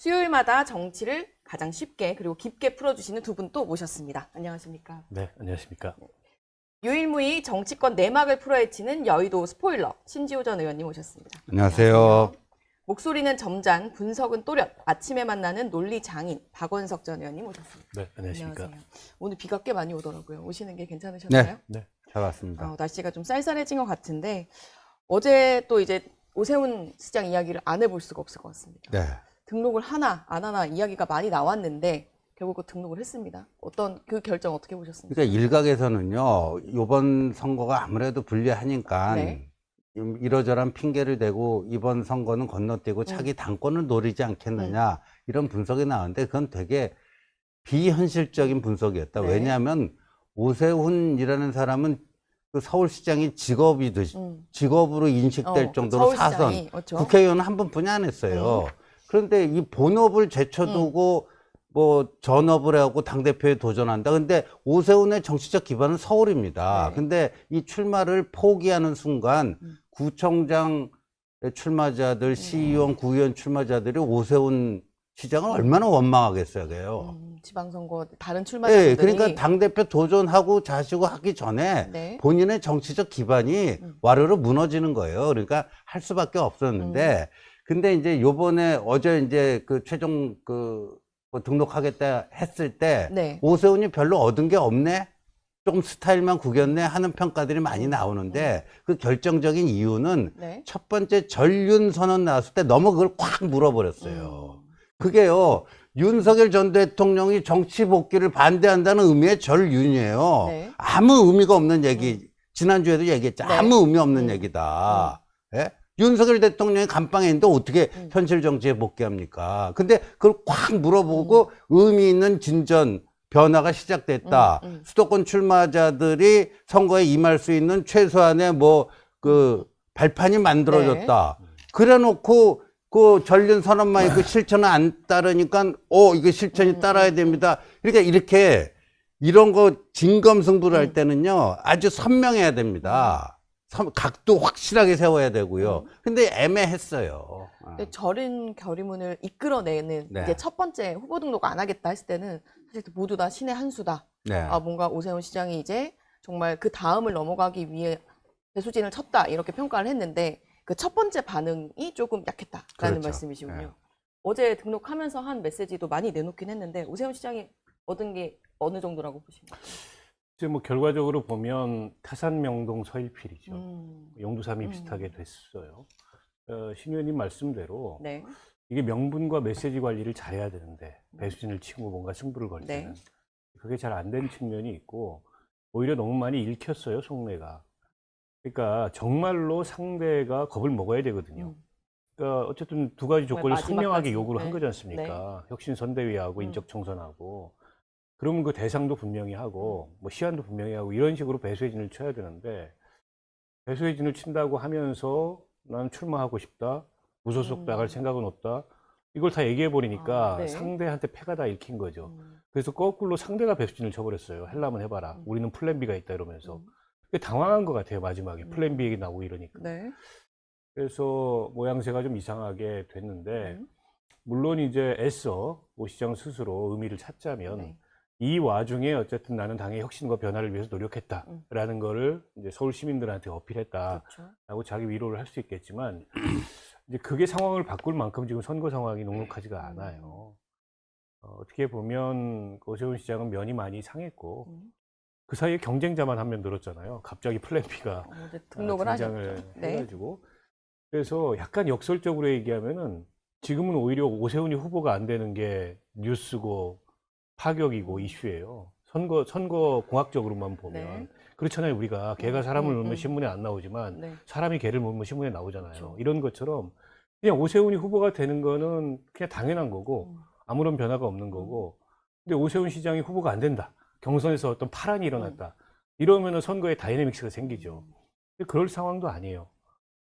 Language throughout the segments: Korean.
수요일마다 정치를 가장 쉽게 그리고 깊게 풀어주시는 두 분 또 모셨습니다. 안녕하십니까? 네, 안녕하십니까? 유일무이 정치권 내막을 풀어헤치는 여의도 스포일러 신지호 전 의원님 모셨습니다. 안녕하세요. 목소리는 점잖, 분석은 또렷, 아침에 만나는 논리 장인 박원석 전 의원님 모셨습니다. 네, 안녕하십니까? 안녕하세요. 오늘 비가 꽤 많이 오더라고요. 오시는 게 괜찮으셨나요? 네. 잘 왔습니다. 날씨가 좀 쌀쌀해진 것 같은데 어제 또 이제 오세훈 시장 이야기를 안 해볼 수가 없을 것 같습니다. 네. 등록을 하나 안 하나 이야기가 많이 나왔는데 결국 그 등록을 했습니다. 어떤 그 결정 어떻게 보셨습니까? 그러니까 일각에서는요, 이번 선거가 아무래도 불리하니까 네. 이러저런 핑계를 대고 이번 선거는 건너뛰고 자기 당권을 노리지 않겠느냐 이런 분석이 나왔는데 그건 되게 비현실적인 분석이었다. 네. 왜냐하면 오세훈이라는 사람은 그 서울시장이 직업으로 인식될 정도로 사선, 서울시장이, 그렇죠. 국회의원은 한 번뿐이 안 했어요. 그런데 이 본업을 제쳐두고 뭐 전업을 하고 당대표에 도전한다. 근데 오세훈의 정치적 기반은 서울입니다. 네. 근데 이 출마를 포기하는 순간 구청장 출마자들, 시의원, 구의원 출마자들이 오세훈 시장을 얼마나 원망하겠어요, 그래요. 지방선거 다른 네, 출마자들이 그러니까 당대표 도전하고 자시고 하기 전에 네. 본인의 정치적 기반이 와르르 무너지는 거예요. 그러니까 할 수밖에 없었는데, 근데 이제 요번에 어제 이제 그 최종 뭐 등록하겠다 했을 때 네. 오세훈이 별로 얻은 게 없네? 좀 스타일만 구겼네? 하는 평가들이 많이 나오는데 그 결정적인 이유는 네. 첫 번째 전륜 선언 나왔을 때 너무 그걸 꽉 물어버렸어요. 그게요, 윤석열 전 대통령이 정치 복귀를 반대한다는 의미의 전륜이에요. 네. 아무 의미가 없는 얘기, 지난주에도 얘기했죠. 네. 아무 의미 없는 얘기다. 예? 윤석열 대통령이 감방에 있는데 어떻게 현실 정치에 복귀합니까? 근데 그걸 꽉 물어보고 의미 있는 진전, 변화가 시작됐다. 수도권 출마자들이 선거에 임할 수 있는 최소한의 발판이 만들어졌다. 그래 놓고 그 전륜 선언만 있고 실천은 안 따르니까 이거 실천이 따라야 됩니다. 그러니까 이렇게 이런 거 진검승부를 할 때는요 아주 선명해야 됩니다. 각도 확실하게 세워야 되고요. 근데 애매했어요. 근데 절인 결의문을 이끌어내는 네. 이제 첫 번째 후보 등록 안 하겠다 했을 때는 사실 모두 다 신의 한 수다. 네. 뭔가 오세훈 시장이 이제 정말 그 다음을 넘어가기 위해 배수진을 쳤다 이렇게 평가를 했는데 그 첫 번째 반응이 조금 약했다라는 그렇죠. 말씀이시군요. 네. 어제 등록하면서 한 메시지도 많이 내놓긴 했는데 오세훈 시장이 얻은 게 어느 정도라고 보십니까? 이제 뭐 결과적으로 보면 타산명동 서일필이죠. 용두삼이 비슷하게 됐어요. 신 의원님 말씀대로 네. 이게 명분과 메시지 관리를 잘해야 되는데 배수진을 치고 뭔가 승부를 걸 네. 때는 그게 잘 안 된 측면이 있고 오히려 너무 많이 읽혔어요, 속내가. 그러니까 정말로 상대가 겁을 먹어야 되거든요. 그러니까 어쨌든 두 가지 조건을 마지막까지. 선명하게 요구를 네. 한 거지 않습니까? 혁신선대위하고 인적청산하고 그러면 그 대상도 분명히 하고 뭐 시한도 분명히 하고 이런 식으로 배수의 진을 쳐야 되는데 배수의 진을 친다고 하면서 나는 출마하고 싶다, 무소속 나갈 생각은 없다, 이걸 다 얘기해 버리니까 네. 상대한테 패가 다 읽힌 거죠. 그래서 거꾸로 상대가 배수진을 쳐버렸어요. 헬라면 해봐라, 우리는 플랜 B가 있다 이러면서. 당황한 것 같아요, 마지막에. 플랜 B 얘기 나오고 이러니까. 네. 그래서 모양새가 좀 이상하게 됐는데, 물론 이제 애써 오 시장 스스로 의미를 찾자면, 네. 이 와중에 어쨌든 나는 당의 혁신과 변화를 위해서 노력했다라는 거를 이제 서울 시민들한테 어필했다라고 그렇죠. 자기 위로를 할 수 있겠지만, 이제 그게 상황을 바꿀 만큼 지금 선거 상황이 녹록하지가 않아요. 어떻게 보면 오세훈 시장은 면이 많이 상했고, 그 사이에 경쟁자만 한 명 늘었잖아요. 갑자기 플랜 B가 이제 등록을 등장을 하셨죠. 네. 해가지고. 그래서 약간 역설적으로 얘기하면은 지금은 오히려 오세훈이 후보가 안 되는 게 뉴스고 파격이고 이슈예요. 선거 공학적으로만 보면. 네. 그렇잖아요. 우리가 개가 사람을 물면 신문에 안 나오지만 네. 사람이 개를 물면 신문에 나오잖아요. 그렇죠. 이런 것처럼 그냥 오세훈이 후보가 되는 거는 그냥 당연한 거고 아무런 변화가 없는 거고, 근데 오세훈 시장이 후보가 안 된다, 경선에서 어떤 파란이 일어났다, 이러면은 선거에 다이내믹스가 생기죠. 근데 그럴 상황도 아니에요.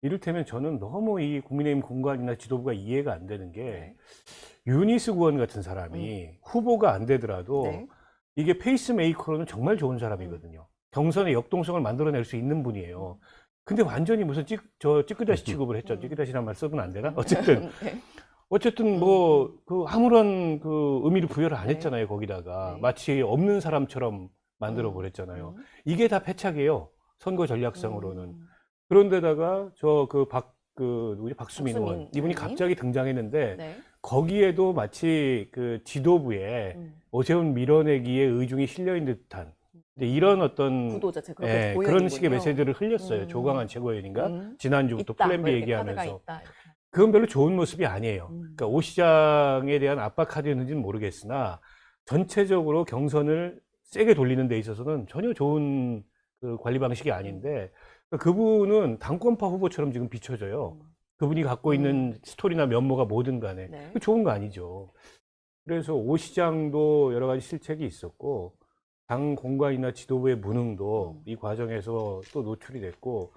이를테면 저는 너무 이 국민의힘 공관이나 지도부가 이해가 안 되는 게 유니스 구원 같은 사람이 후보가 안 되더라도 네. 이게 페이스메이커로는 정말 좋은 사람이거든요. 경선의 역동성을 만들어낼 수 있는 분이에요. 근데 완전히 무슨 찌끄다시 취급을 했죠. 찌끄다시란 말 써도 안 되나? 어쨌든 네. 어쨌든 뭐 그 아무런 그 의미를 부여를 안 네. 했잖아요. 거기다가 네. 마치 없는 사람처럼 만들어 버렸잖아요. 이게 다 패착이에요. 선거 전략상으로는. 그런데다가 저 누구지? 박수민 의원. 박수민 이분이 의원님. 갑자기 등장했는데 네. 거기에도 마치 그 지도부에 오세훈 밀어내기에 의중이 실려 있는 듯한 이제 이런 어떤 구도 자체 그렇게 보여지군요. 그런 식의 메시지를 흘렸어요. 조강한 최고위원인가? 지난주부터 플랜 B 얘기하면서. 그건 별로 좋은 모습이 아니에요. 그러니까 오 시장에 대한 압박 카드였는지는 모르겠으나 전체적으로 경선을 세게 돌리는 데 있어서는 전혀 좋은 그 관리 방식이 아닌데 그분은 당권파 후보처럼 지금 비춰져요. 그분이 갖고 있는 스토리나 면모가 뭐든 간에 네. 좋은 거 아니죠. 그래서 오 시장도 여러 가지 실책이 있었고 당 공관이나 지도부의 무능도 이 과정에서 또 노출이 됐고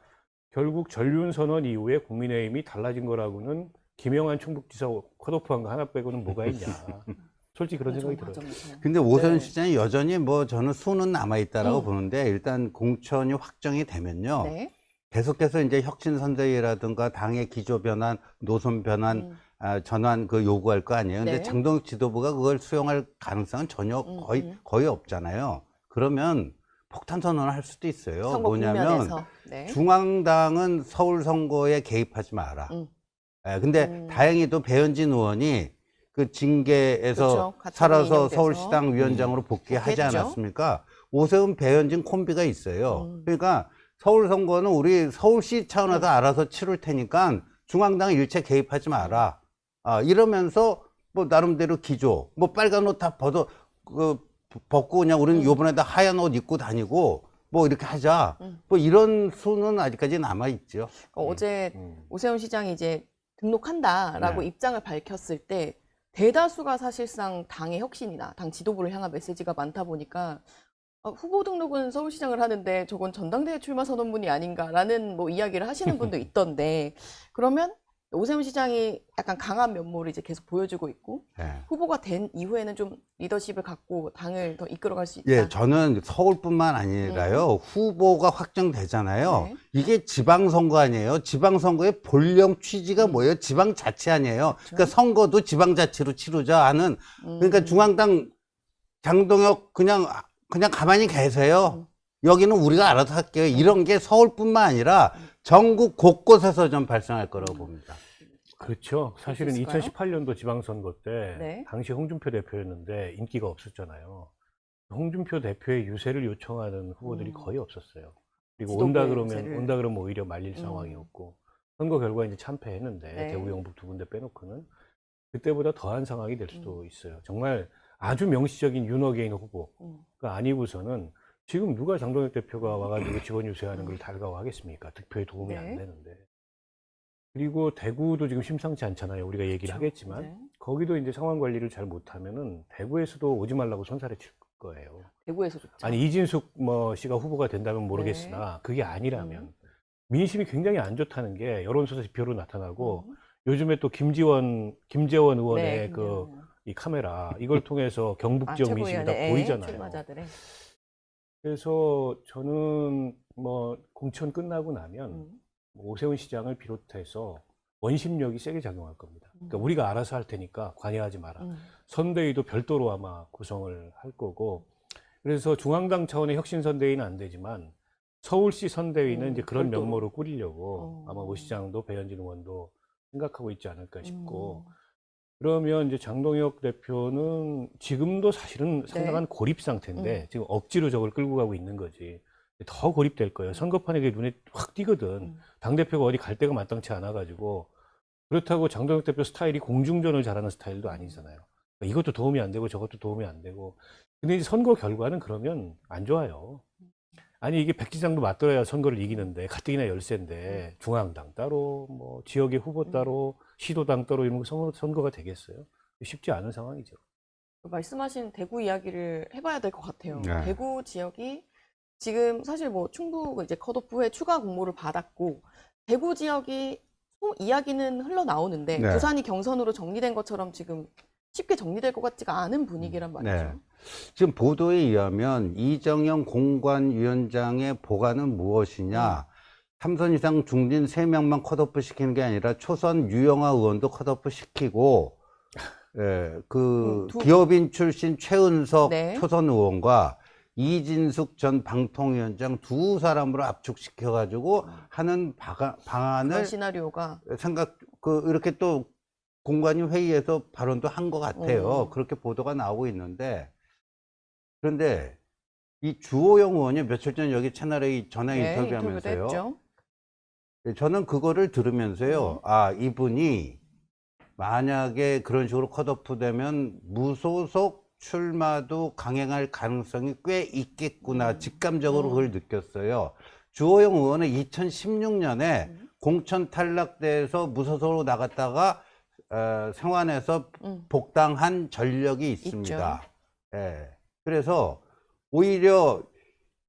결국 전륜 선언 이후에 국민의힘이 달라진 거라고는 김영환 충북지사 컷오프한 거 하나 빼고는 뭐가 있냐. 솔직히 그런 생각이 들어요. 근데 오세훈 네. 시장이 여전히 뭐 저는 수는 남아있다라고 음. 보는데 일단 공천이 확정이 되면요. 네. 계속해서 이제 혁신선대위라든가 당의 기조 변환, 노선 변환, 전환 그 요구할 거 아니에요. 근데 네. 장동혁 지도부가 그걸 수용할 가능성은 전혀 거의 없잖아요. 그러면 폭탄 선언을 할 수도 있어요. 선거 뭐냐면 국면에서. 네. 중앙당은 서울 선거에 개입하지 마라. 근데 다행히도 배현진 의원이 그 징계에서 그렇죠. 같은 살아서 인용돼서. 서울시당 위원장으로 복귀하지 복귀했죠. 않았습니까? 오세훈 배현진 콤비가 있어요. 그러니까 서울 선거는 우리 서울시 차원에서 알아서 치를 테니까 중앙당 일체 개입하지 마라. 이러면서 뭐 나름대로 기조, 뭐 빨간 옷 다 벗고 그냥 우리는 요번에다 하얀 옷 입고 다니고 뭐 이렇게 하자. 뭐 이런 수는 아직까지 남아있죠. 어제 오세훈 시장이 이제 등록한다라고 네. 입장을 밝혔을 때 대다수가 사실상 당의 혁신이나 당 지도부를 향한 메시지가 많다 보니까 후보 등록은 서울시장을 하는데 저건 전당대회 출마 선언문이 아닌가라는 뭐 이야기를 하시는 분도 있던데 그러면 오세훈 시장이 약간 강한 면모를 이제 계속 보여주고 있고 네. 후보가 된 이후에는 좀 리더십을 갖고 당을 더 이끌어갈 수 있다. 예, 저는 서울뿐만 아니라요. 후보가 확정되잖아요. 네. 이게 지방선거 아니에요. 지방선거의 본령 취지가 뭐예요? 지방자치 아니에요. 그러니까 선거도 지방자치로 치르자 하는 그러니까 중앙당 장동혁 그냥 가만히 계세요. 여기는 우리가 알아서 할게요. 이런 게 서울뿐만 아니라 전국 곳곳에서 좀 발생할 거라고 봅니다. 그렇죠. 사실은 있을까요? 2018년도 지방선거 때 네. 당시 홍준표 대표였는데 인기가 없었잖아요. 홍준표 대표의 유세를 요청하는 후보들이 거의 없었어요. 그리고 지도부의 유세를. 온다 그러면 오히려 말릴 상황이었고 선거 결과 이제 참패했는데 네. 대구 영북 두 군데 빼놓고는 그때보다 더한 상황이 될 수도 있어요. 정말 아주 명시적인 윤어게인 후보가 아니고서는 지금 누가 장동혁 대표가 와가지고 직원 유세하는 걸 달가워하겠습니까? 득표에 도움이 안 네. 되는데. 그리고 대구도 지금 심상치 않잖아요. 우리가 얘기를 하겠지만 네. 거기도 이제 상황 관리를 잘 못하면은 대구에서도 오지 말라고 손살에 칠 거예요. 대구에서 좋죠. 아니 이진숙 뭐 씨가 후보가 된다면 모르겠으나 그게 아니라면 민심이 굉장히 안 좋다는 게 여론조사 지표로 나타나고 요즘에 또 김재원 의원의 네, 이 카메라 이걸 통해서 경북 지역 민심이 다 최고위원회 보이잖아요. 출마자들의. 그래서 저는 뭐 공천 끝나고 나면 오세훈 시장을 비롯해서 원심력이 세게 작용할 겁니다. 그러니까 우리가 알아서 할 테니까 관여하지 마라. 선대위도 별도로 아마 구성을 할 거고 그래서 중앙당 차원의 혁신 선대위는 안 되지만 서울시 선대위는 이제 그런 별도로. 면모를 꾸리려고 아마 오 시장도 배현진 의원도 생각하고 있지 않을까 싶고 그러면 이제 장동혁 대표는 지금도 사실은 상당한 고립 상태인데 지금 억지로 저걸 끌고 가고 있는 거지. 더 고립될 거예요. 선거판에 그게 눈에 확 띄거든. 당대표가 어디 갈 데가 마땅치 않아가지고. 그렇다고 장동혁 대표 스타일이 공중전을 잘하는 스타일도 아니잖아요. 그러니까 이것도 도움이 안 되고 저것도 도움이 안 되고. 근데 이제 선거 결과는 그러면 안 좋아요. 아니 이게 백지장도 맞들어야 선거를 이기는데 가뜩이나 열세인데 중앙당 따로 뭐 지역의 후보 따로 시도당 따로 이런 거 선거가 되겠어요? 쉽지 않은 상황이죠. 말씀하신 대구 이야기를 해봐야 될 것 같아요. 네. 대구 지역이 지금 사실 뭐 충북 이제 컷오프 후에 추가 공모를 받았고 대구 지역이 이야기는 흘러나오는데 네. 부산이 경선으로 정리된 것처럼 지금 쉽게 정리될 것 같지가 않은 분위기란 말이죠. 네. 지금 보도에 의하면 이정영 공관위원장의 보관은 무엇이냐? 삼선 이상 중진 3명만 컷오프 시키는 게 아니라 초선 유영아 의원도 컷오프 시키고, 예, 기업인 출신 최은석 네. 초선 의원과 이진숙 전 방통위원장 두 사람으로 압축시켜가지고 하는 그런 방안을 시나리오가 이렇게 또 공관위 회의에서 발언도 한 것 같아요. 그렇게 보도가 나오고 있는데, 그런데 이 주호영 의원이 며칠 전 여기 채널A 전화 네, 인터뷰도 인터뷰하면서요. 했죠. 저는 그거를 들으면서요. 아, 이분이 만약에 그런 식으로 컷오프 되면 무소속 출마도 강행할 가능성이 꽤 있겠구나. 직감적으로 그걸 느꼈어요. 주호영 의원은 2016년에 공천 탈락돼서 무소속으로 나갔다가 생환해서 복당한 전력이 있습니다. 예. 그래서 오히려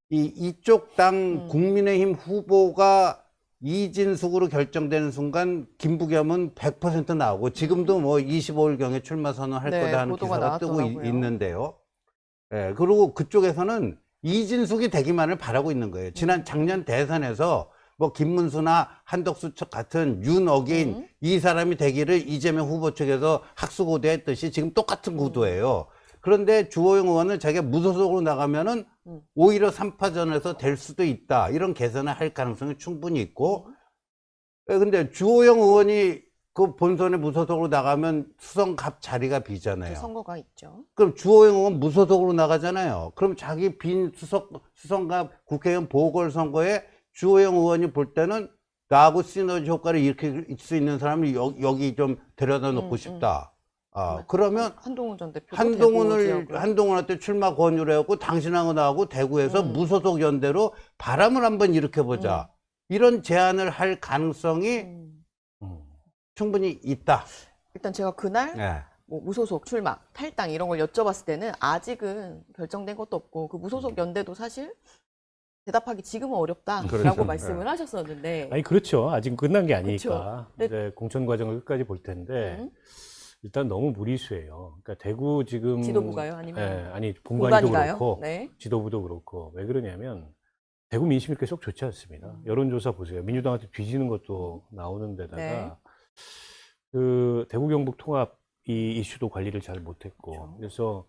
이쪽 당 국민의힘 후보가 이진숙으로 결정되는 순간 김부겸은 100% 나오고 지금도 뭐 25일경에 출마 선언할 네, 거다 하는 보도가 기사가 뜨고 나왔더라고요. 있는데요. 예, 그리고 그쪽에서는 이진숙이 되기만을 바라고 있는 거예요. 작년 대선에서 뭐 김문수나 한덕수 같은 윤어게인 이 사람이 되기를 이재명 후보 측에서 학수고대했듯이 지금 똑같은 구도예요. 그런데 주호영 의원은 자기가 무소속으로 나가면은 오히려 3파전에서 될 수도 있다. 이런 계산을 할 가능성이 충분히 있고. 근데 주호영 의원이 그 본선에 무소속으로 나가면 수성갑 자리가 비잖아요. 선거가 있죠. 그럼 주호영 의원 무소속으로 나가잖아요. 그럼 자기 빈 수성갑 국회의원 보궐선거에 주호영 의원이 볼 때는 나하고 시너지 효과를 일으킬 수 있는 사람을 여기 좀 데려다 놓고 싶다. 그러면 한동훈 전 대표 한동훈한테 출마 권유를 해갖고 당신하고 나하고 대구에서 무소속 연대로 바람을 한번 일으켜보자. 이런 제안을 할 가능성이 충분히 있다. 일단 제가 그날 네. 뭐 무소속 출마, 탈당 이런 걸 여쭤봤을 때는 아직은 결정된 것도 없고 그 무소속 연대도 사실 대답하기 지금은 어렵다라고 그렇죠. 말씀을 하셨었는데 아니 그렇죠. 아직 끝난 게 아니니까 그렇죠. 네. 이제 공천 과정을 끝까지 볼 텐데 일단 너무 무리수예요. 그러니까 대구 지금 지도부가요? 아니면 아니 공관위도 공관인가요? 그렇고 네. 지도부도 그렇고 왜 그러냐면 대구 민심이 계속 좋지 않습니다. 여론조사 보세요. 민주당한테 뒤지는 것도 나오는 데다가 네. 그 대구 경북 통합 이 이슈도 관리를 잘 못했고 그렇죠. 그래서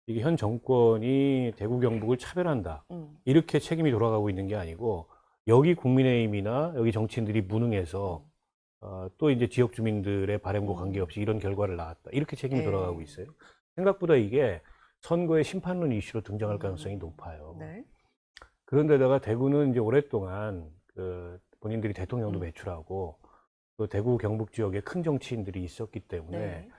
이게 현 정권이 대구 경북을 차별한다 이렇게 책임이 돌아가고 있는 게 아니고 여기 국민의힘이나 여기 정치인들이 무능해서 또 이제 지역 주민들의 바람과 관계없이 이런 결과를 낳았다 이렇게 책임이 네. 돌아가고 있어요. 생각보다 이게 선거의 심판론 이슈로 등장할 가능성이 높아요. 네. 그런데다가 대구는 이제 오랫동안 그 본인들이 대통령도 배출하고 또 대구 경북 지역에 큰 정치인들이 있었기 때문에 네.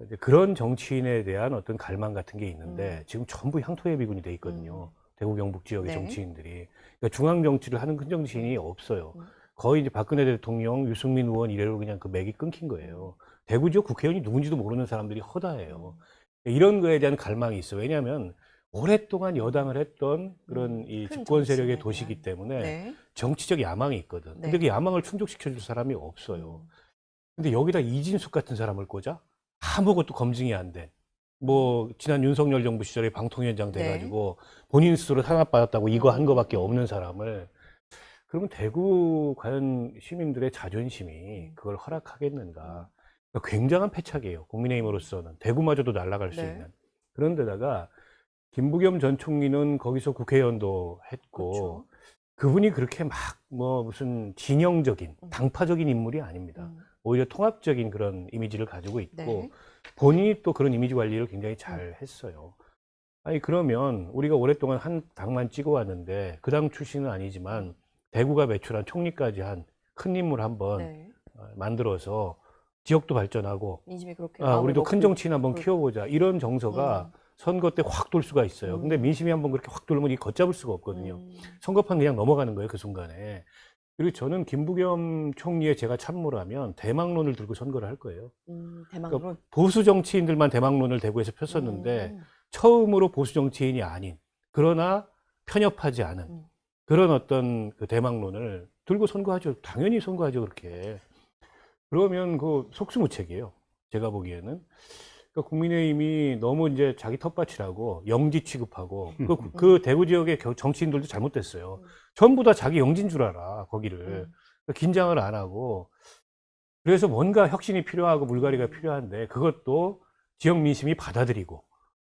이제 그런 정치인에 대한 어떤 갈망 같은 게 있는데 지금 전부 향토의 비군이 돼 있거든요. 대구 경북 지역의 네. 정치인들이 그러니까 중앙 정치를 하는 큰 정치인이 없어요. 거의 이제 박근혜 대통령, 유승민 의원 이래로 그냥 그 맥이 끊긴 거예요. 대구 지역 국회의원이 누군지도 모르는 사람들이 허다해요. 이런 거에 대한 갈망이 있어요. 왜냐하면 오랫동안 여당을 했던 그런 이 큰 집권 세력의 정치인에 도시기 때문에 네. 정치적 야망이 있거든. 네. 근데 그 야망을 충족시켜줄 사람이 없어요. 근데 여기다 이진숙 같은 사람을 꽂아? 아무것도 검증이 안 돼. 뭐 지난 윤석열 정부 시절에 방통위원장 돼가지고 본인 스스로 탄압받았다고 이거 한 거밖에 없는 사람을 그러면 대구 과연 시민들의 자존심이 그걸 허락하겠는가? 그러니까 굉장한 패착이에요. 국민의힘으로서는 대구마저도 날아갈 수 네. 있는. 그런데다가 김부겸 전 총리는 거기서 국회의원도 했고 그렇죠. 그분이 그렇게 막 뭐 무슨 진영적인 당파적인 인물이 아닙니다. 오히려 통합적인 그런 이미지를 가지고 있고 네. 본인이 또 그런 이미지 관리를 굉장히 잘 했어요. 아니 그러면 우리가 오랫동안 한 당만 찍어왔는데 그 당 출신은 아니지만 대구가 배출한 총리까지 한 큰 인물 한번 네. 만들어서 지역도 발전하고 민심이 그렇게 우리도 큰 먹고 정치인 한번 키워보자 이런 정서가 선거 때 확 돌 수가 있어요. 근데 민심이 한번 그렇게 확 돌면 이 걷잡을 수가 없거든요. 선거판 그냥 넘어가는 거예요, 그 순간에. 그리고 저는 김부겸 총리의 제가 참모라면 대망론을 들고 선거를 할 거예요. 대망론. 그러니까 보수 정치인들만 대망론을 대구에서 폈었는데 처음으로 보수 정치인이 아닌 그러나 편협하지 않은 그런 어떤 그 대망론을 들고 선거하죠. 당연히 선거하죠, 그렇게. 그러면 그 속수무책이에요. 제가 보기에는. 그러니까 국민의힘이 너무 이제 자기 텃밭이라고 영지 취급하고 그 대구 지역의 정치인들도 잘못됐어요. 전부 다 자기 영지인 줄 알아 거기를. 그러니까 긴장을 안 하고 그래서 뭔가 혁신이 필요하고 물갈이가 필요한데 그것도 지역 민심이 받아들이고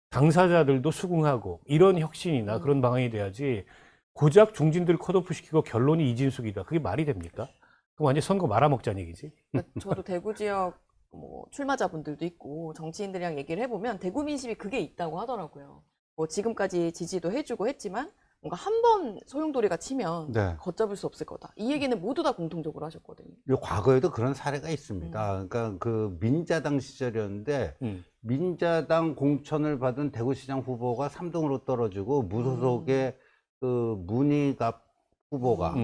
당사자들도 수긍하고 이런 혁신이나 그런 방안이 돼야지 고작 중진들 컷오프 시키고 결론이 이진숙이다. 그게 말이 됩니까? 그럼 완전 선거 말아먹자는 얘기지. 그러니까 저도 대구 지역 뭐 출마자분들도 있고 정치인들이랑 얘기를 해보면 대구 민심이 그게 있다고 하더라고요. 뭐 지금까지 지지도 해주고 했지만 뭔가 한 번 소용돌이가 치면 네. 걷잡을 수 없을 거다. 이 얘기는 모두 다 공통적으로 하셨거든요. 과거에도 그런 사례가 있습니다. 그러니까 그 민자당 시절이었는데 민자당 공천을 받은 대구시장 후보가 3등으로 떨어지고 무소속의 그 문희갑 후보가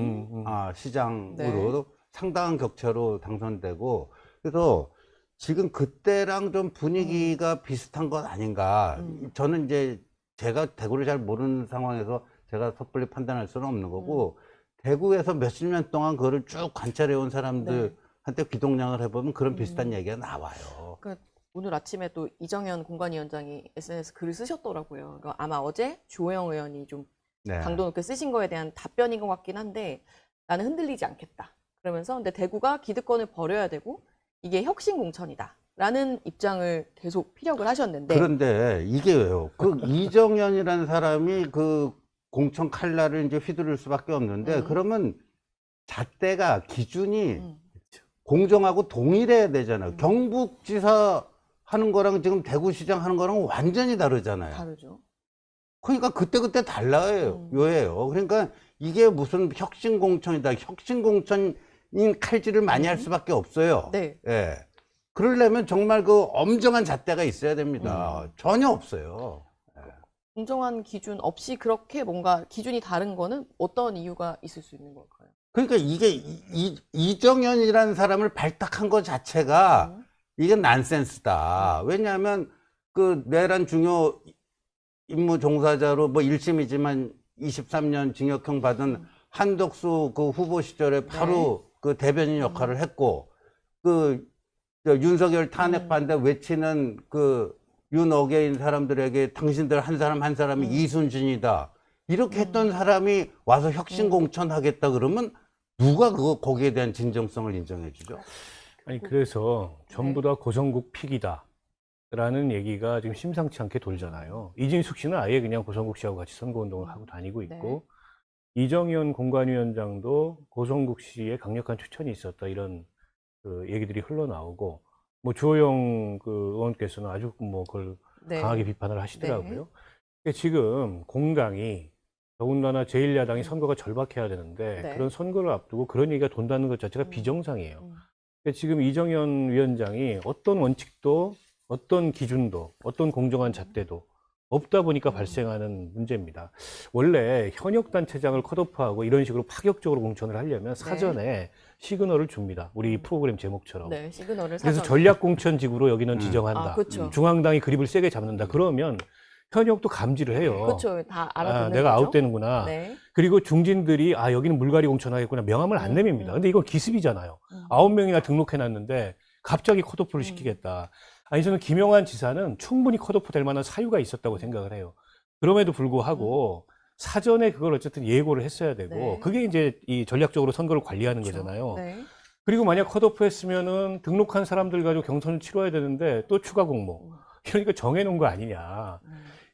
시장으로 상당한 격차로 당선되고 그래서 지금 그때랑 좀 분위기가 비슷한 것 아닌가. 저는 이제 제가 대구를 잘 모르는 상황에서 제가 섣불리 판단할 수는 없는 거고 대구에서 몇십 년 동안 그거를 쭉 관찰해 온 사람들한테 귀동냥을 해보면 그런 비슷한 얘기가 나와요. 그러니까 오늘 아침에 또 이정현 공관위원장이 SNS 글을 쓰셨더라고요. 그러니까 아마 어제 주호영 의원이 좀 네. 강도 높게 쓰신 거에 대한 답변인 것 같긴 한데 나는 흔들리지 않겠다. 그러면서 근데 대구가 기득권을 버려야 되고 이게 혁신 공천이다. 라는 입장을 계속 피력을 하셨는데 그런데 이게 왜요? 그 이정현이라는 사람이 그 공천 칼날을 이제 휘두를 수밖에 없는데 그러면 잣대가 기준이 공정하고 동일해야 되잖아요. 경북지사 하는 거랑 지금 대구시장 하는 거랑 완전히 다르잖아요. 다르죠. 그러니까 그때그때 달라요. 요예요. 그러니까 이게 무슨 혁신 공천이다. 혁신 공천인 칼질을 많이 할 수밖에 없어요. 네. 예. 그러려면 정말 그 엄정한 잣대가 있어야 됩니다. 전혀 없어요. 공정한 기준 없이 그렇게 뭔가 기준이 다른 거는 어떤 이유가 있을 수 있는 걸까요? 그러니까 이게 이정현이라는 사람을 발탁한 것 자체가 이게 난센스다. 왜냐하면 그 내란 중요 임무 종사자로 뭐 1심이지만 23년 징역형 받은 한덕수 그 후보 시절에 바로 그 대변인 역할을 했고 그 윤석열 탄핵 반대 외치는 그 윤어게인 사람들에게 당신들 한 사람 한 사람이 이순신이다. 이렇게 했던 사람이 와서 혁신 공천하겠다 그러면 누가 그거 거기에 대한 진정성을 인정해 주죠? 아니 그래서 전부 다 고성국 픽이다. 라는 얘기가 지금 심상치 않게 돌잖아요. 이진숙 씨는 아예 그냥 고성국 씨하고 같이 선거운동을 하고 다니고 있고 이정현 공관위원장도 고성국 씨의 강력한 추천이 있었다 이런 그 얘기들이 흘러나오고 뭐 주호영 그 의원께서는 아주 뭐 그걸 강하게 비판을 하시더라고요. 근데 지금 공당이 더군다나 제1야당이 선거가 절박해야 되는데 그런 선거를 앞두고 그런 얘기가 돈다는 것 자체가 비정상이에요. 근데 지금 이정현 위원장이 어떤 원칙도 어떤 기준도 어떤 공정한 잣대도 없다 보니까 발생하는 문제입니다. 원래 현역 단체장을 컷오프하고 이런 식으로 파격적으로 공천을 하려면 사전에 시그널을 줍니다. 우리 프로그램 제목처럼. 네, 시그널을 그래서 사전. 전략 공천직으로 여기는 지정한다. 아, 그렇죠. 중앙당이 그립을 세게 잡는다. 그러면 현역도 감지를 해요. 그렇죠. 다 알아듣는 내가 거죠. 아웃되는구나. 네. 그리고 중진들이 여기는 물갈이 공천하겠구나 명함을 안 내밉니다. 근데 이건 기습이잖아요. 9명이나 등록해놨는데 갑자기 컷오프를 시키겠다. 아니 저는 김영환 지사는 충분히 컷오프 될 만한 사유가 있었다고 생각을 해요. 그럼에도 불구하고 사전에 그걸 어쨌든 예고를 했어야 되고 그게 이제 이 전략적으로 선거를 관리하는 거잖아요. 네. 그리고 만약 컷오프 했으면은 등록한 사람들 가지고 경선을 치러야 되는데 또 추가 공모. 그러니까 정해놓은 거 아니냐.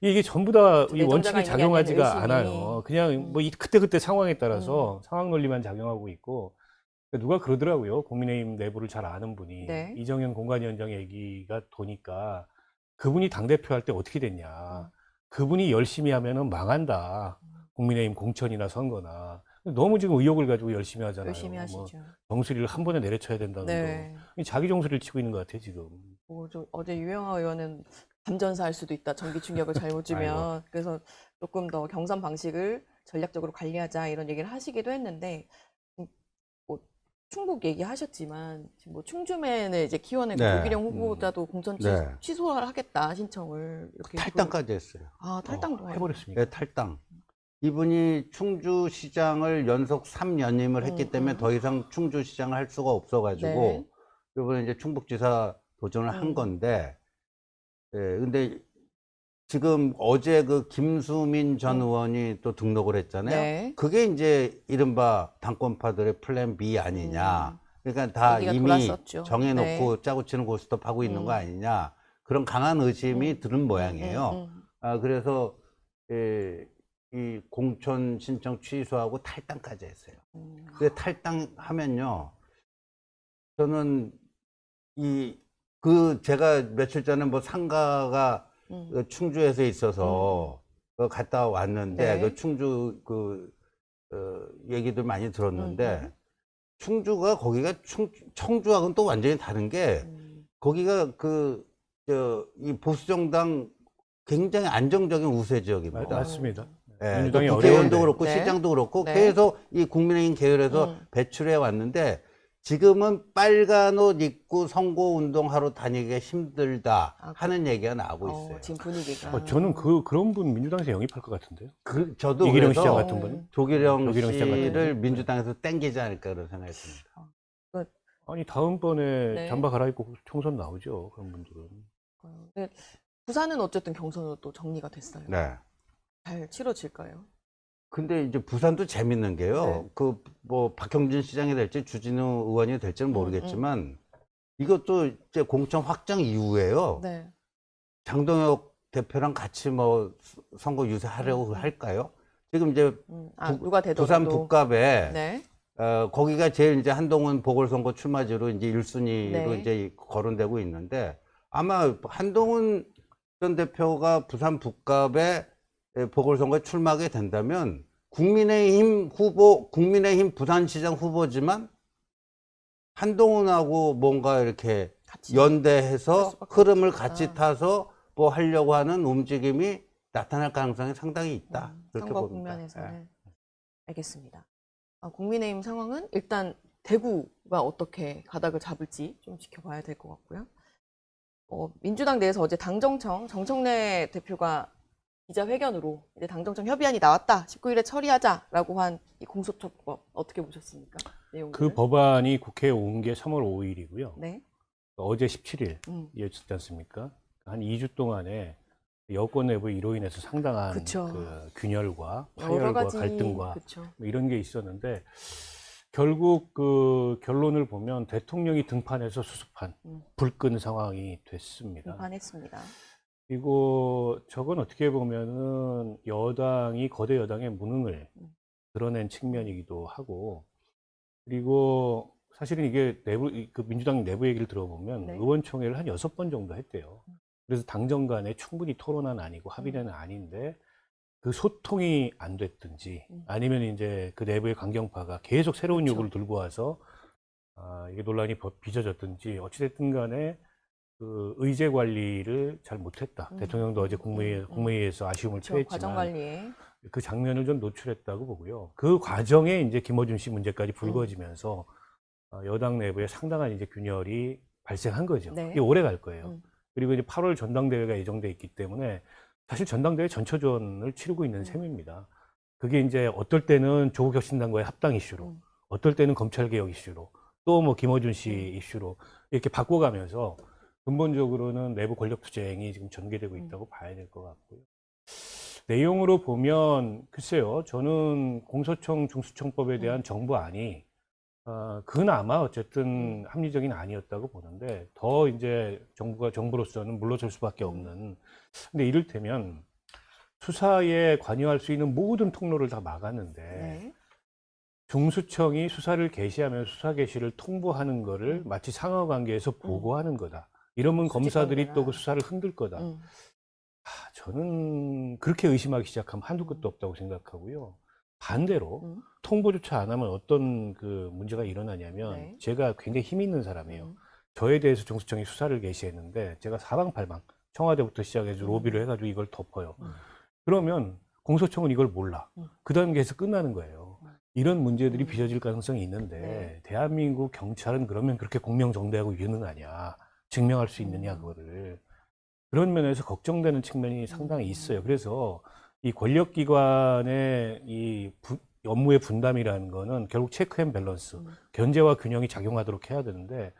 이게 전부 다 이 원칙이 작용하지가 않아요. 그냥 뭐 그때그때 상황에 따라서 상황 논리만 작용하고 있고 누가 그러더라고요. 국민의힘 내부를 잘 아는 분이 이정현 공관위원장 얘기가 도니까 그분이 당대표 할 때 어떻게 됐냐. 그분이 열심히 하면은 망한다. 국민의힘 공천이나 선거나. 너무 지금 의욕을 가지고 열심히 하잖아요. 열심히 하시죠. 정수리를 한 번에 내려쳐야 된다는 거. 자기 정수리를 치고 있는 것 같아요, 지금. 어제 유영하 의원은 감전사 할 수도 있다. 전기 충격을 잘못 주면. 그래서 조금 더 경선 방식을 전략적으로 관리하자 이런 얘기를 하시기도 했는데 뭐 충북 얘기하셨지만 지금 뭐 충주면에 이제 키워낸 고기령 후보자도 공천 취소를 하겠다 신청을 이렇게 탈당까지 했어요. 탈당도 해버렸습니까? 네, 탈당. 이분이 충주시장을 연속 3연임을 했기 때문에 더 이상 충주시장을 할 수가 없어가지고 이번에 이제 충북지사 도전을 한 건데 예, 근데 지금 어제 그 김수민 전 의원이 또 등록을 했잖아요. 네. 그게 이제 이른바 당권파들의 플랜 B 아니냐. 그러니까 다 얘기가 이미 돌았었죠. 정해놓고 네. 짜고 치는 고스톱 하고 있는 거 음. 아니냐. 그런 강한 의심이 드는 모양이에요. 음. 아, 그래서 이 공천 신청 취소하고 탈당까지 했어요. 근데 탈당하면요, 저는 제가 며칠 전에 뭐 상가가 그 충주에서 있어서 갔다 왔는데, 네. 그 충주 얘기들 많이 들었는데, 충주가 거기가 청주하고는 또 완전히 다른 게, 거기가 이 보수정당 굉장히 안정적인 우세 지역입니다. 맞습니다. 예, 민주당이 국회의원도 어려운데. 그렇고 네. 시장도 그렇고 네. 계속 이 국민의힘 계열에서 배출해 왔는데 지금은 빨간 옷 입고 선거운동하러 다니기가 힘들다 하는 얘기가 나오고 있어요. 지금 분위기가. 저는 그런 분 민주당에서 영입할 것 같은데요. 저도 이기령 그래서 시장 같은 분은? 조기령 조기령 시장 같은 씨를 분은? 민주당에서 땡기지 않을까 그런 생각이 듭니다. 아니 다음번에 네. 잠바 갈아입고 총선 나오죠. 그런 분들은. 네. 부산은 어쨌든 경선으로 또 정리가 됐어요. 네. 잘 치러질까요? 근데 이제 부산도 재밌는 게요. 네. 뭐 박형진 시장이 될지 주진우 의원이 될지는 모르겠지만 이것도 이제 공천 확정 이후에요. 네. 장동혁 대표랑 같이 뭐 선거 유세하려고 할까요? 지금 이제 누가 되더라도. 부산 북갑에 네. 거기가 제일 이제 한동훈 보궐선거 출마지로 이제 1순위로 네. 이제 거론되고 있는데 아마 한동훈 전 대표가 부산 북갑에 보궐선거에 출마하게 된다면 국민의힘 부산시장 후보지만 한동훈하고 뭔가 이렇게 같이 연대해서 수밖에 흐름을 없겠다. 같이 타서 뭐 하려고 하는 움직임이 나타날 가능성이 상당히 있다. 그렇게 선거 봅니다. 국면에서는. 알겠습니다. 국민의힘 상황은 일단 대구가 어떻게 가닥을 잡을지 좀 지켜봐야 될 것 같고요. 민주당 내에서 어제 정청래 대표가 기자회견으로 이제 당정청 협의안이 나왔다. 19일에 처리하자라고 한 이 공소처법 어떻게 보셨습니까? 내용들을? 그 법안이 국회에 온 게 3월 5일이고요. 네. 어제 17일이었지 않습니까? 한 2주 동안에 여권 내부 이로 인해서 상당한 그쵸. 그 균열과 여러 파열과 가지 갈등과 그쵸. 뭐 이런 게 있었는데 결국 그 결론을 보면 대통령이 등판해서 수습한 불끈 상황이 됐습니다. 등판했습니다. 그리고 저건 어떻게 보면은 거대 여당의 무능을 드러낸 측면이기도 하고, 그리고 사실은 이게 민주당 내부 얘기를 들어보면 네. 의원총회를 한 6번 정도 했대요. 그래서 당정 간에 충분히 토론은 아니고 합의는 아닌데 그 소통이 안 됐든지 아니면 이제 그 내부의 강경파가 계속 새로운 그렇죠. 요구를 들고 와서 이게 논란이 빚어졌든지 어찌됐든 간에 그 의제 관리를 잘 못했다. 대통령도 어제 국무회의에서 아쉬움을 그렇죠. 표했지만 과정 관리에. 그 장면을 좀 노출했다고 보고요. 그 과정에 이제 김어준 씨 문제까지 불거지면서 여당 내부에 상당한 이제 균열이 발생한 거죠. 네. 이게 오래 갈 거예요. 그리고 이제 8월 전당대회가 예정돼 있기 때문에 사실 전당대회 전초전을 치르고 있는 셈입니다. 그게 이제 어떨 때는 조국혁신당과의 합당 이슈로, 어떨 때는 검찰개혁 이슈로, 또 뭐 김어준 씨 이슈로 이렇게 바꿔가면서 근본적으로는 내부 권력 투쟁이 지금 전개되고 있다고 봐야 될 것 같고요. 내용으로 보면 글쎄요, 저는 공소청 중수청법에 대한 정부안이 그나마 어쨌든 합리적인 안이었다고 보는데 더 이제 정부로서는 물러설 수밖에 없는. 근데 이를테면 수사에 관여할 수 있는 모든 통로를 다 막았는데 네. 중수청이 수사를 개시하면 수사 개시를 통보하는 거를 마치 상하관계에서 보고하는 거다. 이러면 검사들이 또 그 수사를 흔들 거다. 저는 그렇게 의심하기 시작하면 한두 끝도 없다고 생각하고요. 반대로 통보조차 안 하면 어떤 그 문제가 일어나냐면 네. 제가 굉장히 힘 있는 사람이에요. 저에 대해서 중수청이 수사를 개시했는데 제가 사방팔방 청와대부터 시작해서 로비를 해가지고 이걸 덮어요. 그러면 공소청은 이걸 몰라. 그 단계에서 끝나는 거예요. 이런 문제들이 빚어질 가능성이 있는데 네. 대한민국 경찰은 그러면 그렇게 공명정대하고 유능하냐, 증명할 수 있느냐, 그거를. 그런 면에서 걱정되는 측면이 상당히 있어요. 그래서 이 권력기관의 이 업무의 분담이라는 거는 결국 체크 앤 밸런스, 견제와 균형이 작용하도록 해야 되는데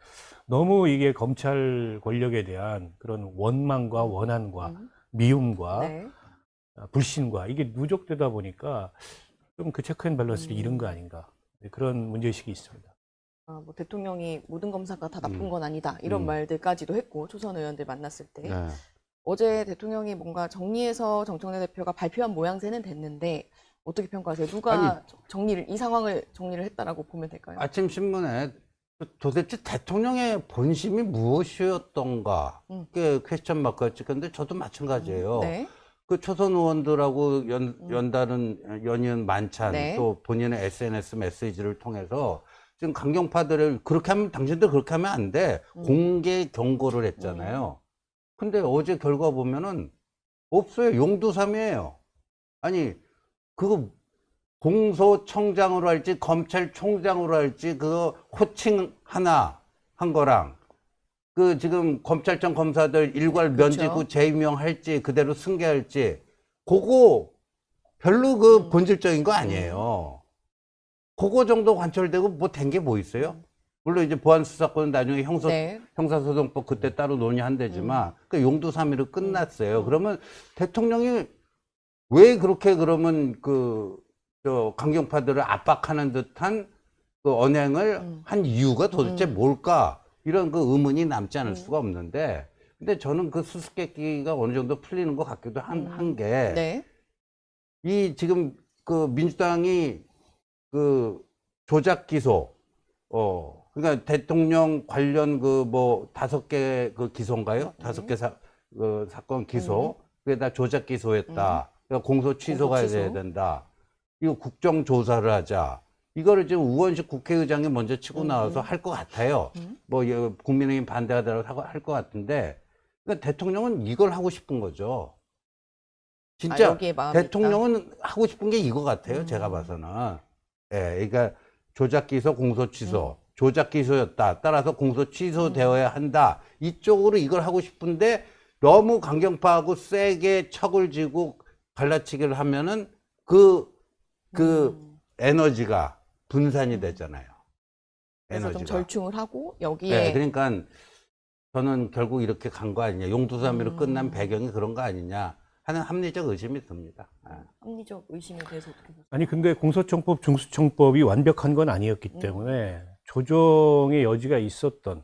너무 이게 검찰 권력에 대한 그런 원망과 원한과 미움과 네. 불신과 이게 누적되다 보니까 좀 그 체크 앤 밸런스를 잃은 거 아닌가. 네, 그런 문제의식이 있습니다. 뭐 대통령이 모든 검사가 다 나쁜 건 아니다. 이런 음. 말들까지도 했고, 초선 의원들 만났을 때. 네. 어제 대통령이 뭔가 정리해서 정청래 대표가 발표한 모양새는 됐는데, 어떻게 평가하세요? 누가 이 상황을 정리를 했다라고 보면 될까요? 아침 신문에 도대체 대통령의 본심이 무엇이었던가 그게 퀘스천 마크였지. 근데 저도 마찬가지예요. 네. 그 초선 의원들하고 연다는 연이은 만찬 네. 또 본인의 SNS 메시지를 통해서 지금 강경파들을 그렇게 하면 당신들 그렇게 하면 안 돼. 공개 경고를 했잖아요. 근데 어제 결과 보면은 없어요. 용두삼이에요. 아니 그거 공소청장으로 할지 검찰총장으로 할지 그거 호칭 하나 한 거랑 그 지금 검찰청 검사들 일괄 면직 후 재임용할지 그대로 승계할지 그거 별로 그 본질적인 거 아니에요. 그거 정도 관철되고 뭐 된 게 뭐 있어요? 물론 이제 보안수사권은 나중에 형사소송법 그때 따로 논의한대지만 그 용두삼이로 끝났어요. 그러면 대통령이 왜 그렇게 그러면 저 강경파들을 압박하는 듯한 그 언행을 한 이유가 도대체 뭘까? 이런 그 의문이 남지 않을 수가 없는데, 근데 저는 그 수수께끼가 어느 정도 풀리는 것 같기도 한 게, 이 지금 그 민주당이 그 조작 기소, 그러니까 대통령 관련 그 뭐 5개 그 기소인가요? 5개 사건 기소, 그게 다 조작 기소했다. 그러니까 공소 취소가 돼야 된다. 이거 국정조사를 하자. 이거를 지금 우원식 국회의장이 먼저 치고 나와서 할 것 같아요. 뭐 국민의힘 반대하더라도 할 것 같은데, 그러니까 대통령은 이걸 하고 싶은 거죠. 진짜 여기에 마음이 대통령은 하고 싶은 게 이거 같아요. 제가 봐서는. 예, 그러니까 조작 기소, 공소 취소. 조작 기소였다. 따라서 공소 취소되어야 한다. 이쪽으로 이걸 하고 싶은데 너무 강경파하고 세게 척을 쥐고 갈라치기를 하면은 그 에너지가 분산이 되잖아요. 그래서 좀 에너지가. 절충을 하고 여기에 네, 그러니까 저는 결국 이렇게 간 거 아니냐. 용두삼이로 끝난 배경이 그런 거 아니냐 하는 합리적 의심이 듭니다. 합리적 의심에 대해서 어떻게 보세요? 아니 근데 공소청법, 중수청법이 완벽한 건 아니었기 때문에 조정의 여지가 있었던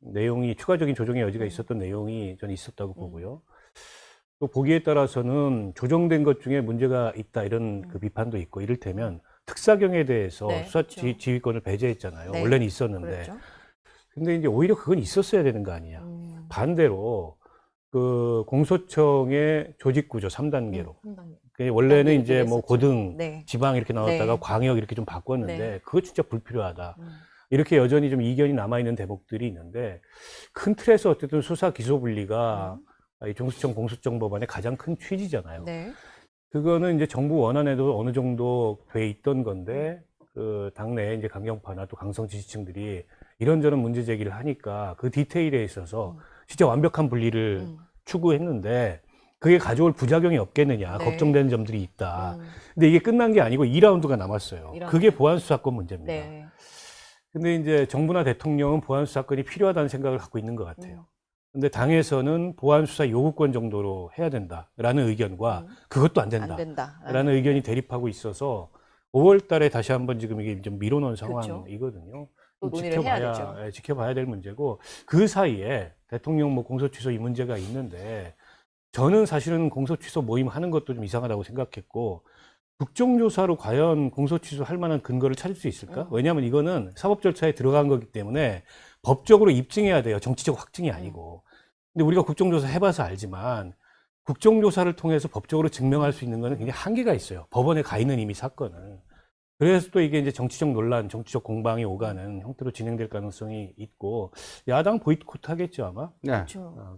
내용이 추가적인 조정의 여지가 있었던 내용이 전 있었다고 보고요. 또 보기에 따라서는 조정된 것 중에 문제가 있다 이런 그 비판도 있고 이를테면 특사경에 대해서 수사 지휘권을 배제했잖아요. 원래는 있었는데. 그랬죠. 근데 이제 오히려 그건 있었어야 되는 거 아니냐. 반대로 그 공소청의 조직구조 3단계로. 원래는 이제 뭐 고등, 지방 이렇게 나왔다가 광역 이렇게 좀 바꿨는데 그거 진짜 불필요하다. 이렇게 여전히 좀 이견이 남아있는 대목들이 있는데 큰 틀에서 어쨌든 수사 기소 분리가 이 중수청 공수청 법안의 가장 큰 취지잖아요. 그거는 이제 정부 원안에도 어느 정도 돼 있던 건데 그 당내 이제 강경파나 또 강성 지지층들이 이런저런 문제 제기를 하니까 그 디테일에 있어서 진짜 완벽한 분리를 추구했는데 그게 가져올 부작용이 없겠느냐 걱정되는 점들이 있다. 근데 이게 끝난 게 아니고 2라운드가 남았어요. 그게 보안수사권 문제입니다. 근데 이제 정부나 대통령은 보안수사권이 필요하다는 생각을 갖고 있는 것 같아요. 근데 당에서는 보안수사 요구권 정도로 해야 된다라는 의견과 그것도 안 된다라는 의견이 대립하고 있어서 5월 달에 다시 한번 지금 이게 좀 미뤄놓은 상황이거든요. 또 논의를 해야 되죠. 지켜봐야 될 문제고 그 사이에 대통령 뭐 공소취소 이 문제가 있는데 저는 사실은 공소취소 모임 하는 것도 좀 이상하다고 생각했고 국정조사로 과연 공소취소 할 만한 근거를 찾을 수 있을까? 왜냐하면 이거는 사법 절차에 들어간 거기 때문에 법적으로 입증해야 돼요. 정치적 확증이 아니고. 근데 우리가 국정조사 해봐서 알지만 국정조사를 통해서 법적으로 증명할 수 있는 거는 굉장히 한계가 있어요. 법원에 가 있는 이미 사건은. 그래서 또 이게 이제 정치적 논란, 정치적 공방이 오가는 형태로 진행될 가능성이 있고 야당 보이콧 하겠죠 아마.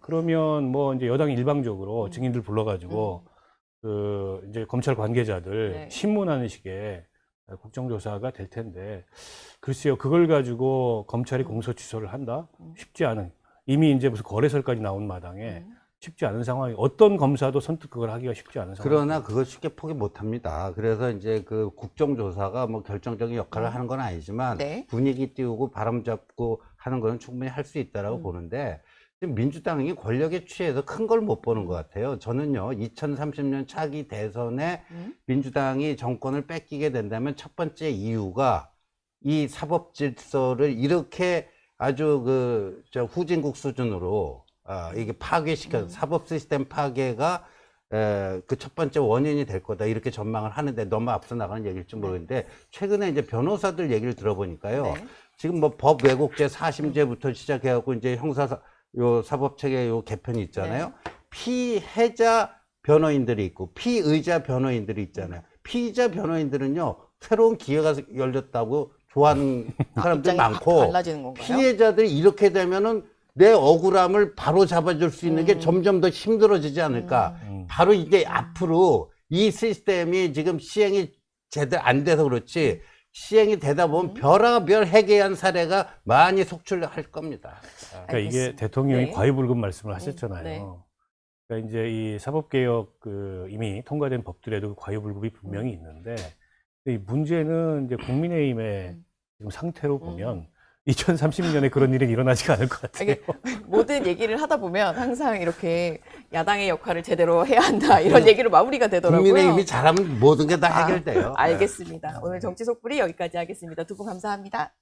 그러면 뭐 이제 여당이 일방적으로 증인들 불러가지고 그 이제 검찰 관계자들 신문하는 식의 국정조사가 될 텐데 글쎄요 그걸 가지고 검찰이 공소취소를 한다 쉽지 않은 이미 이제 무슨 거래설까지 나온 마당에 쉽지 않은 상황이 어떤 검사도 선뜻 그걸 하기가 쉽지 않은 상황. 그러나 그걸 쉽게 포기 못 합니다. 그래서 이제 그 국정조사가 뭐 결정적인 역할을 하는 건 아니지만 분위기 띄우고 바람 잡고 하는 거는 충분히 할 수 있다라고 보는데 지금 민주당이 권력에 취해서 큰 걸 못 보는 것 같아요. 저는요 2030년 차기 대선에 민주당이 정권을 뺏기게 된다면 첫 번째 이유가 이 사법 질서를 이렇게 아주 후진국 수준으로 이게 파괴시켜 사법 시스템 파괴가 그 첫 번째 원인이 될 거다 이렇게 전망을 하는데 너무 앞서 나가는 얘기일지 모르겠는데 최근에 이제 변호사들 얘기를 들어보니까요. 네. 지금 뭐 법 왜곡죄 4심제부터 시작해갖고 이제 사법체계 요 개편이 있잖아요. 네. 피해자 변호인들이 있고 피의자 변호인들이 있잖아요. 피의자 변호인들은요 새로운 기회가 열렸다고 좋아하는 사람들이 입장이 많고 달라지는 건가요? 피해자들이 이렇게 되면은 내 억울함을 바로 잡아줄 수 있는 게 점점 더 힘들어지지 않을까. 바로 이제 앞으로 이 시스템이 지금 시행이 제대로 안 돼서 그렇지 시행이 되다 보면 별하별 해괴한 사례가 많이 속출할 겁니다. 그러니까 이게 알겠습니다. 대통령이 네. 과유불급 말씀을 하셨잖아요. 네. 그러니까 이제 이 사법개혁 이미 통과된 법들에도 과유불급이 분명히 있는데 이 문제는 이제 국민의힘의 지금 상태로 보면 2030년에 그런 일이 일어나지가 않을 것 같아요. 이게 모든 얘기를 하다 보면 항상 이렇게 야당의 역할을 제대로 해야 한다 이런 얘기로 마무리가 되더라고요. 국민의힘이 잘하면 모든 게 다 해결돼요. 알겠습니다. 오늘 정치 속풀이 여기까지 하겠습니다. 두 분 감사합니다.